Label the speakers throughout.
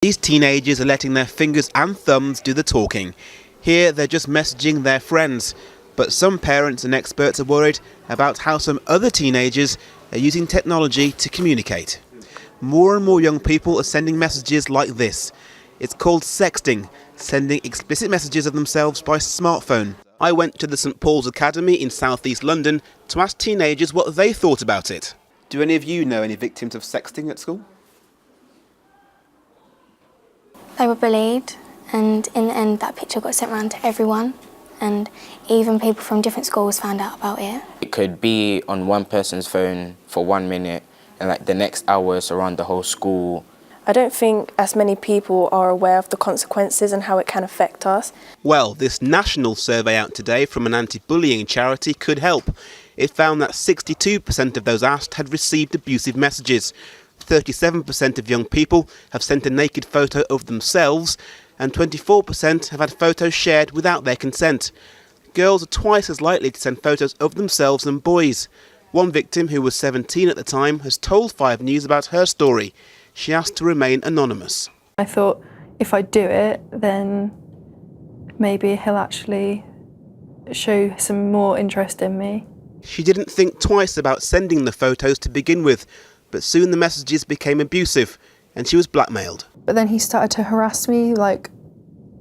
Speaker 1: These teenagers are letting their fingers and thumbs do the talking. Here they're just messaging their friends. But some parents and experts are worried about how some other teenagers are using technology to communicate. More and more young people are sending messages like this. It's called sexting, sending explicit messages of themselves by smartphone. I went to the St Paul's Academy in southeast London to ask teenagers what they thought about it. Do any of you know any victims of sexting at school?
Speaker 2: They were bullied, and in the end that picture got sent around to everyone, and even people from different schools found out about it.
Speaker 3: It could be on one person's phone for 1 minute, and like the next hour it's around the whole school.
Speaker 4: I don't think as many people are aware of the consequences and how it can affect us.
Speaker 1: Well, this national survey out today from an anti-bullying charity could help. It found that 62% of those asked had received abusive messages. 37% of young people have sent a naked photo of themselves, and 24% have had photos shared without their consent. Girls are twice as likely to send photos of themselves than boys. One victim, who was 17 at the time, has told 5 News about her story. She asked to remain anonymous.
Speaker 4: I thought if I do it, then maybe he'll actually show some more interest in me.
Speaker 1: She didn't think twice about sending the photos to begin with, but soon the messages became abusive and she was blackmailed.
Speaker 4: But then he started to harass me like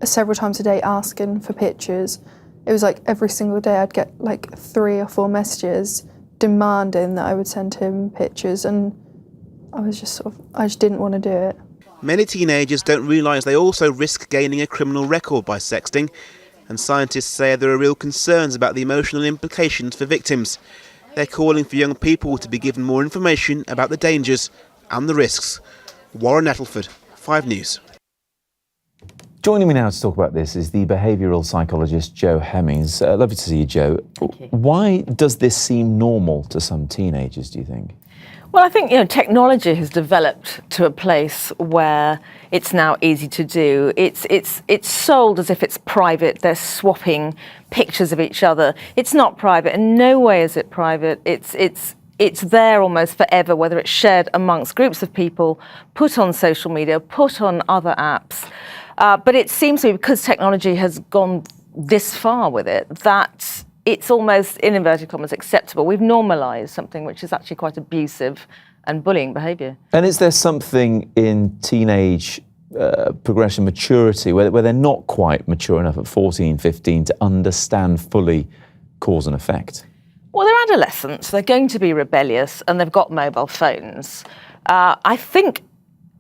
Speaker 4: several times a day, asking for pictures. It was like every single day I'd get like 3 or 4 messages demanding that I would send him pictures, and I just didn't want to do it.
Speaker 1: Many teenagers don't realise they also risk gaining a criminal record by sexting, and scientists say there are real concerns about the emotional implications for victims. They're calling for young people to be given more information about the dangers and the risks. Warren Ettleford, 5 News.
Speaker 5: Joining me now to talk about this is the behavioural psychologist Jo Hemmings. Lovely to see you, Jo.
Speaker 6: Thank you.
Speaker 5: Why does this seem normal to some teenagers, do you think?
Speaker 6: Well, I think, technology has developed to a place where it's now easy to do. It's sold as if it's private. They're swapping pictures of each other. It's not private. In no way is it private. It's there almost forever, whether it's shared amongst groups of people, put on social media, put on other apps. But it seems to be, because technology has gone this far with it, that it's almost, in inverted commas, acceptable. We've normalised something which is actually quite abusive and bullying behaviour.
Speaker 5: And is there something in teenage progression maturity where they're not quite mature enough at 14, 15 to understand fully cause and effect?
Speaker 6: Well, they're adolescents. They're going to be rebellious, and they've got mobile phones. I think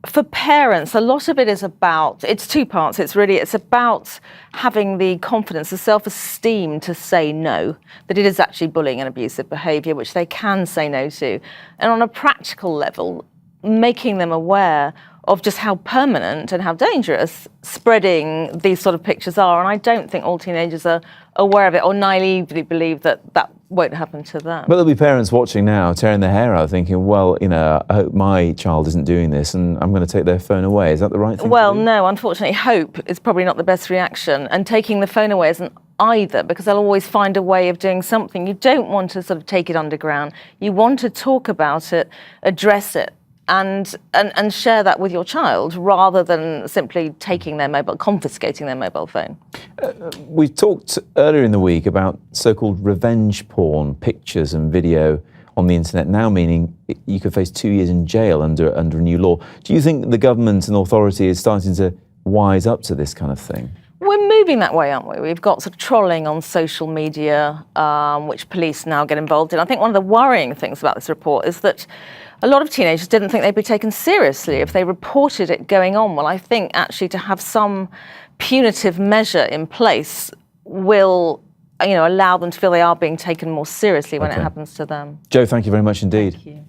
Speaker 6: for parents, a lot of it is about, it's 2 parts. It's about having the confidence, the self-esteem to say no, that it is actually bullying and abusive behaviour, which they can say no to. And on a practical level, making them aware of just how permanent and how dangerous spreading these sort of pictures are. And I don't think all teenagers are aware of it or naively believe that that won't happen to them.
Speaker 5: But there'll be parents watching now, tearing their hair out, thinking, well, I hope my child isn't doing this and I'm going to take their phone away. Is that the right thing
Speaker 6: Well,
Speaker 5: to do?
Speaker 6: no, unfortunately, hope is probably not the best reaction. And taking the phone away isn't either, because they'll always find a way of doing something. You don't want to sort of take it underground. You want to talk about it, address it, and share that with your child, rather than simply confiscating their mobile phone.
Speaker 5: We talked earlier in the week about so-called revenge porn, pictures and video on the internet, now meaning you could face 2 years in jail under a new law. Do you think the government and authority is starting to wise up to this kind of thing?
Speaker 6: We're moving that way, aren't we? We've got sort of trolling on social media, which police now get involved in. I think one of the worrying things about this report is that a lot of teenagers didn't think they'd be taken seriously if they reported it going on. Well, I think actually to have some punitive measure in place will, allow them to feel they are being taken more seriously when it happens to them.
Speaker 5: Jo, thank you very much indeed.
Speaker 6: Thank you.